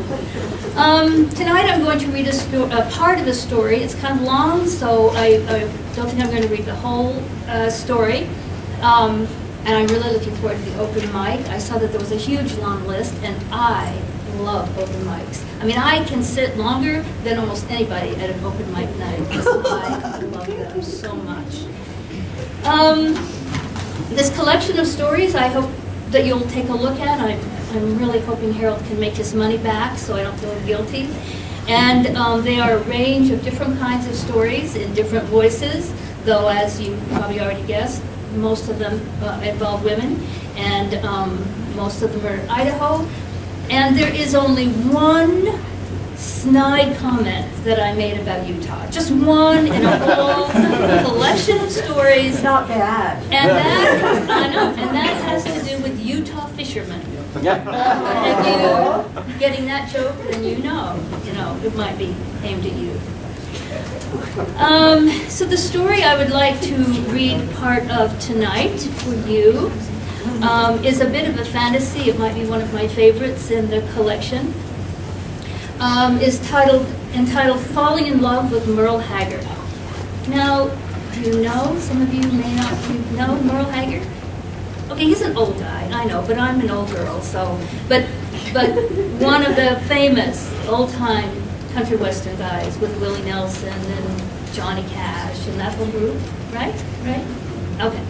Tonight I'm going to read a part of a story. It's kind of long, so I don't think I'm going to read the whole story. And I'm really looking forward to the open mic. I saw that there was a huge long list, and I love open mics. I mean, I can sit longer than almost anybody at an open mic night, because I love them so much. This collection of stories, I hope that you'll take a look at. I'm really hoping Harold can make his money back so I don't feel guilty. And they are a range of different kinds of stories in different voices, though as you probably already guessed, most of them involve women, and most of them are in Idaho. And there is only one snide comment that I made about Utah. Just one in a whole collection of stories. Not bad. And that, I know, and that has to do with Utah fishermen. If you're getting that joke, then you know, it might be aimed at you. So the story I would like to read part of tonight for you is a bit of a fantasy. It might be one of my favorites in the collection. Is entitled Falling in Love with Merle Haggard. Now, do you know, some of you may not know Merle Haggard? Okay, he's an old guy, I know, but I'm an old girl, so, but one of the famous old-time country western guys with Willie Nelson and Johnny Cash and that whole group, right? Right? Okay.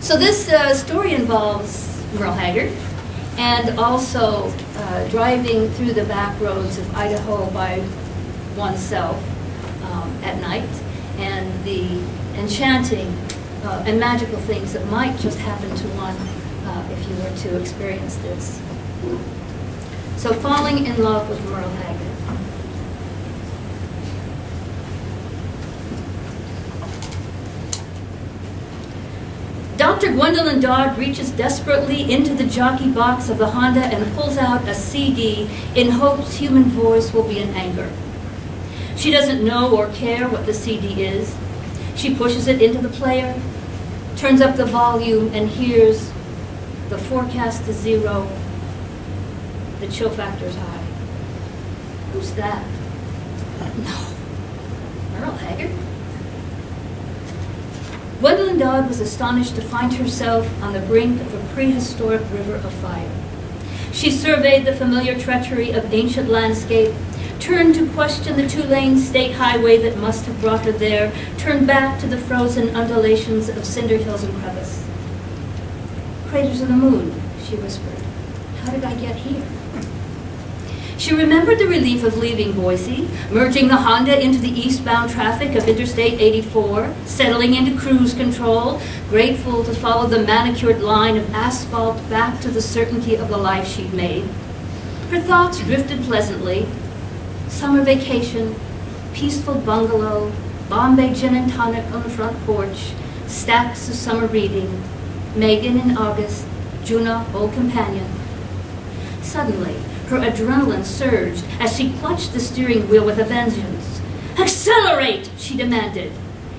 So this story involves Merle Haggard, and also driving through the back roads of Idaho by oneself at night, and the enchanting and magical things that might just happen to one if you were to experience this. So, falling in love with Merle Haggard. Dr. Gwendolyn Dodd reaches desperately into the jockey box of the Honda and pulls out a CD in hopes human voice will be in anger. She doesn't know or care what the CD is. She pushes it into the player, turns up the volume, and hears the forecast is 0, the chill factor's high. Who's that? No. Merle Haggard? Gwendolyn Dodd was astonished to find herself on the brink of a prehistoric river of fire. She surveyed the familiar treachery of ancient landscape, turned to question the 2-lane state highway that must have brought her there, turned back to the frozen undulations of cinder hills and crevice. Craters of the moon, she whispered. How did I get here? She remembered the relief of leaving Boise, merging the Honda into the eastbound traffic of Interstate 84, settling into cruise control, grateful to follow the manicured line of asphalt back to the certainty of the life she'd made. Her thoughts drifted pleasantly. Summer vacation, peaceful bungalow, Bombay gin and tonic on the front porch, stacks of summer reading, Megan in August, Juna, old companion. Suddenly, her adrenaline surged as she clutched the steering wheel with a vengeance. Accelerate, she demanded.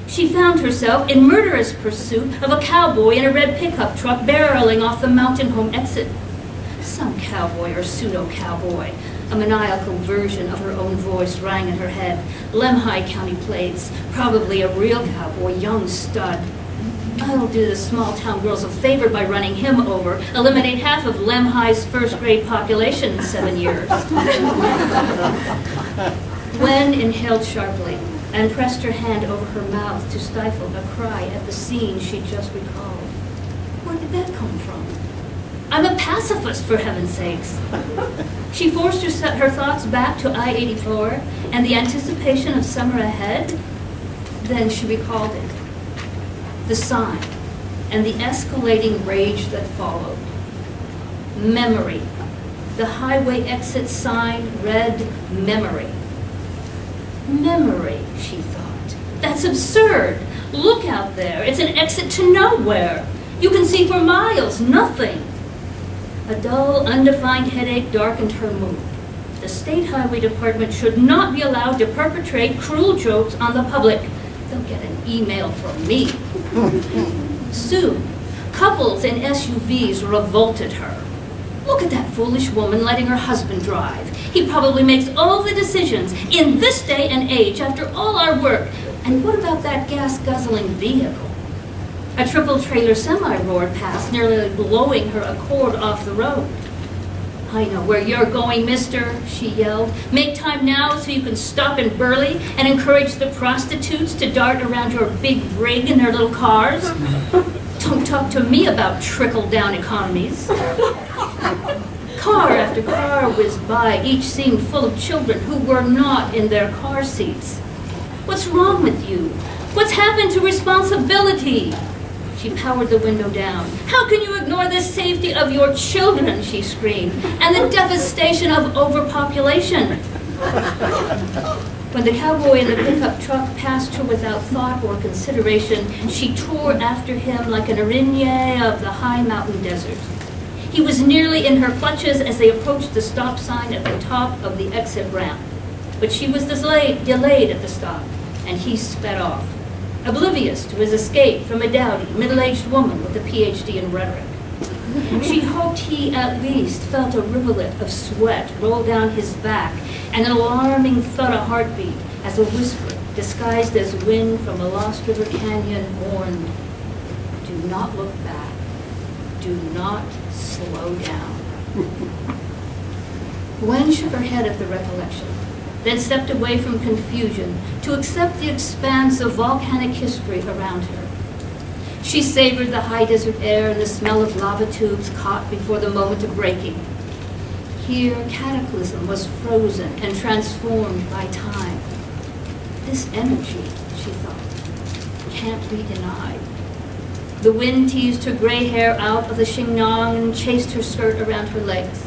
She found herself in murderous pursuit of a cowboy in a red pickup truck barreling off the mountain home exit. Some cowboy or pseudo-cowboy. A maniacal version of her own voice rang in her head. Lemhi County plates, probably a real cowboy, young stud. I'll do the small-town girls a favor by running him over, eliminate half of Lemhi's first-grade population in 7 years. Gwen inhaled sharply and pressed her hand over her mouth to stifle a cry at the scene she'd just recalled. Where did that come from? I'm a pacifist, for heaven's sakes. She forced her thoughts back to I-84 and the anticipation of summer ahead. Then she recalled it. The sign, and the escalating rage that followed. Memory. The highway exit sign read memory. Memory, she thought. That's absurd. Look out there. It's an exit to nowhere. You can see for miles, nothing. A dull, undefined headache darkened her mood. The State Highway Department should not be allowed to perpetrate cruel jokes on the public. They'll get an email from me. Soon, couples in SUVs revolted her. Look at that foolish woman letting her husband drive. He probably makes all the decisions in this day and age after all our work. And what about that gas-guzzling vehicle? A triple-trailer semi roared past, nearly blowing her Accord off the road. I know where you're going, mister, she yelled. Make time now so you can stop in Burley and encourage the prostitutes to dart around your big rig in their little cars. Don't talk to me about trickle-down economies. Car after car whizzed by, each seemed full of children who were not in their car seats. What's wrong with you? What's happened to responsibility? She powered the window down. How can you ignore the safety of your children, she screamed, and the devastation of overpopulation? When the cowboy in the pickup truck passed her without thought or consideration, she tore after him like an araignée of the high mountain desert. He was nearly in her clutches as they approached the stop sign at the top of the exit ramp. But she was delayed at the stop, and he sped off, oblivious to his escape from a dowdy, middle-aged woman with a PhD in rhetoric. She hoped he at least felt a rivulet of sweat roll down his back and an alarming thud of heartbeat as a whisper, disguised as wind from a Lost River Canyon, warned, "Do not look back. Do not slow down." Gwen shook her head at the recollection, then stepped away from confusion to accept the expanse of volcanic history around her. She savored the high desert air and the smell of lava tubes caught before the moment of breaking. Here, cataclysm was frozen and transformed by time. This energy, she thought, can't be denied. The wind teased her gray hair out of the chignon and chased her skirt around her legs.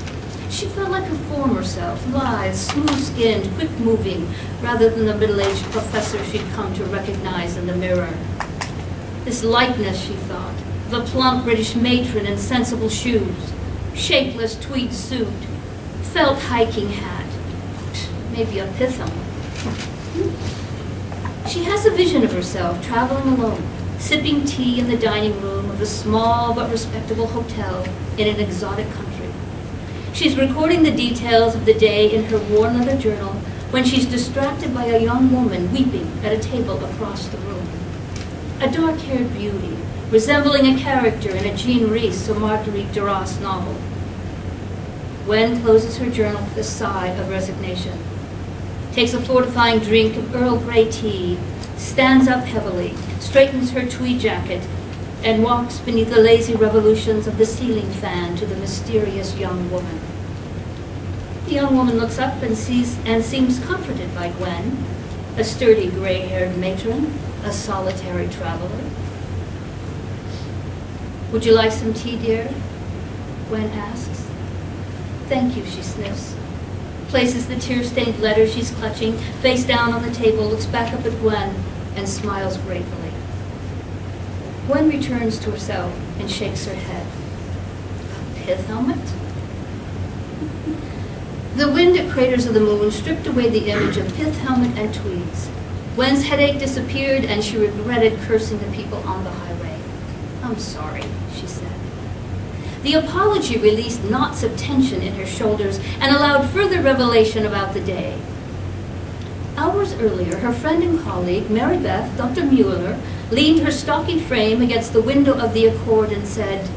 She felt like her former self, lithe, smooth-skinned, quick-moving, rather than the middle-aged professor she'd come to recognize in the mirror. This likeness, she thought, the plump British matron in sensible shoes, shapeless tweed suit, felt hiking hat, maybe a pith helmet. She has a vision of herself traveling alone, sipping tea in the dining room of a small but respectable hotel in an exotic country. She's recording the details of the day in her worn leather journal when she's distracted by a young woman weeping at a table across the room. A dark-haired beauty, resembling a character in a Jean Rhys or Marguerite Duras novel. Gwen closes her journal with a sigh of resignation, takes a fortifying drink of Earl Grey tea, stands up heavily, straightens her tweed jacket, and walks beneath the lazy revolutions of the ceiling fan to the mysterious young woman. The young woman looks up and seems comforted by Gwen, a sturdy gray-haired matron, a solitary traveler. "Would you like some tea, dear?" Gwen asks. "Thank you," she sniffs, places the tear-stained letter she's clutching face down on the table, looks back up at Gwen, and smiles gratefully. Gwen returns to herself and shakes her head. A pith helmet? The wind at Craters of the Moon stripped away the image of pith helmet and tweeds. Gwen's headache disappeared, and she regretted cursing the people on the highway. "I'm sorry," she said. The apology released knots of tension in her shoulders and allowed further revelation about the day. Hours earlier, her friend and colleague, Mary Beth, Dr. Mueller, leaned her stocky frame against the window of the Accord and said,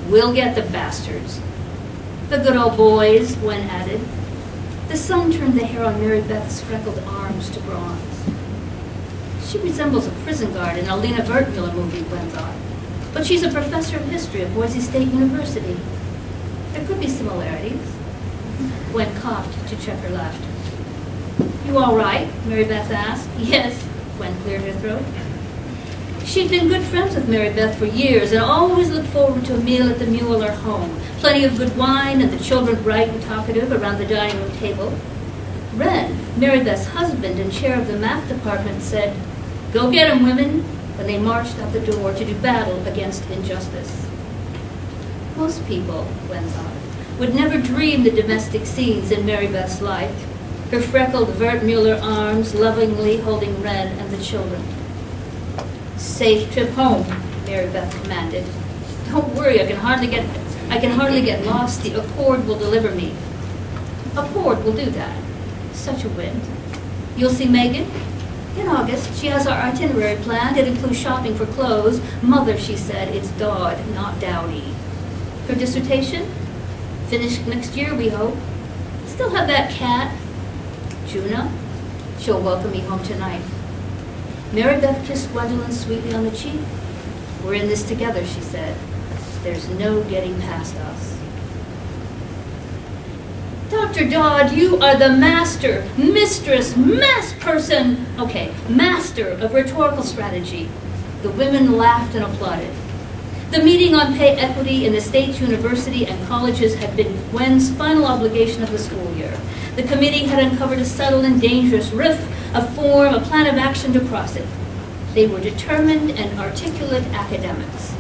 "We'll get the bastards." "The good old boys," Gwen added. The sun turned the hair on Mary Beth's freckled arms to bronze. She resembles a prison guard in a Lena Wertmuller movie, Gwen thought. But she's a professor of history at Boise State University. There could be similarities. Gwen coughed to check her laughter. "You all right?" Mary Beth asked. "Yes," Gwen cleared her throat. She'd been good friends with Mary Beth for years and always looked forward to a meal at the Mueller home. Plenty of good wine and the children bright and talkative around the dining room table. Ren, Mary Beth's husband and chair of the math department, said, "Go get 'em, women," when they marched out the door to do battle against injustice. Most people, Gwen thought, would never dream the domestic scenes in Mary Beth's life, her freckled Wertmuller arms lovingly holding Ren and the children. "Safe trip home," Mary Beth commanded. "Don't worry, I can hardly get I can hardly get lost. The Accord will deliver me. Accord will do that. Such a wind. You'll see Megan? In August. She has our itinerary planned. It includes shopping for clothes. Mother, she said, it's Dodd, not Dowdy. Her dissertation? Finished next year, we hope. Still have that cat. Juna? She'll welcome me home tonight. Mary Beth kissed Gwendolyn sweetly on the cheek. We're in this together, she said. There's no getting past us. Dr. Dodd, you are the master, mistress, master of rhetorical strategy. The women laughed and applauded. The meeting on pay equity in the state's university and colleges had been Gwen's final obligation of the school year. The committee had uncovered a subtle and dangerous riff, a form, a plan of action to cross it. They were determined and articulate academics.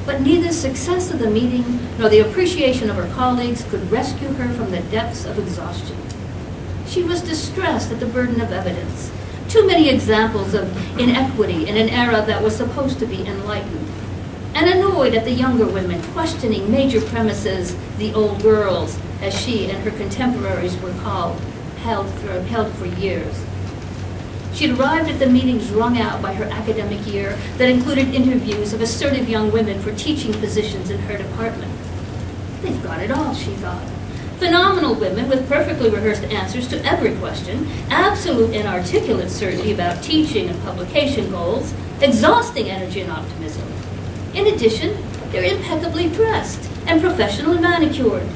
But neither success of the meeting nor the appreciation of her colleagues could rescue her from the depths of exhaustion. She was distressed at the burden of evidence. Too many examples of inequity in an era that was supposed to be enlightened. And annoyed at the younger women questioning major premises, the old girls, as she and her contemporaries were called, held for years. She'd arrived at the meetings wrung out by her academic year that included interviews of assertive young women for teaching positions in her department. They've got it all, she thought. Phenomenal women with perfectly rehearsed answers to every question, absolute and articulate certainty about teaching and publication goals, exhausting energy and optimism. In addition, they're impeccably dressed and professionally manicured.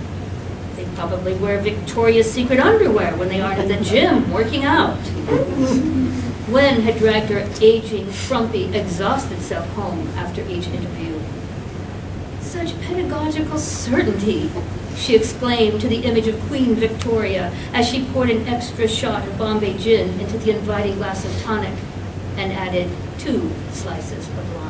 They probably wear Victoria's Secret underwear when they aren't in the gym working out. Gwen had dragged her aging, frumpy, exhausted self home after each interview. Such pedagogical certainty, she exclaimed to the image of Queen Victoria as she poured an extra shot of Bombay gin into the inviting glass of tonic and added 2 slices of lime.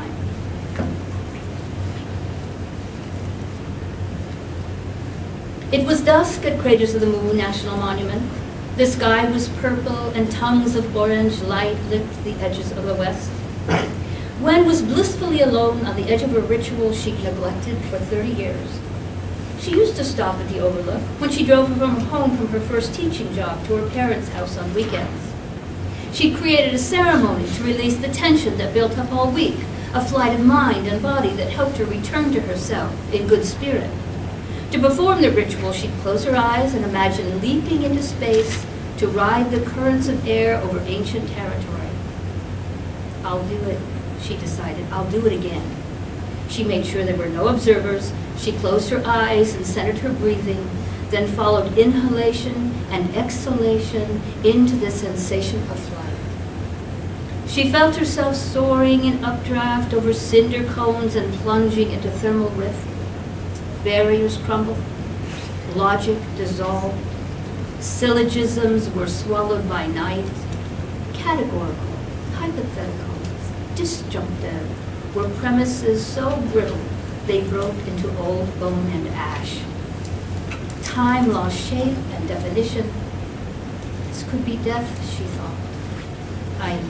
It was dusk at Craters of the Moon National Monument. The sky was purple and tongues of orange light licked the edges of the west. Gwen was blissfully alone on the edge of a ritual she'd neglected for 30 years. She used to stop at the Overlook when she drove home from her first teaching job to her parents' house on weekends. She'd created a ceremony to release the tension that built up all week, a flight of mind and body that helped her return to herself in good spirit. To perform the ritual, she'd close her eyes and imagine leaping into space to ride the currents of air over ancient territory. I'll do it, she decided. I'll do it again. She made sure there were no observers. She closed her eyes and centered her breathing, then followed inhalation and exhalation into the sensation of flight. She felt herself soaring in updraft over cinder cones and plunging into thermal rift. Barriers crumbled, logic dissolved, syllogisms were swallowed by night, categorical, hypothetical, disjunctive were premises so brittle they broke into old bone and ash. Time lost shape and definition. This could be death, she thought. I am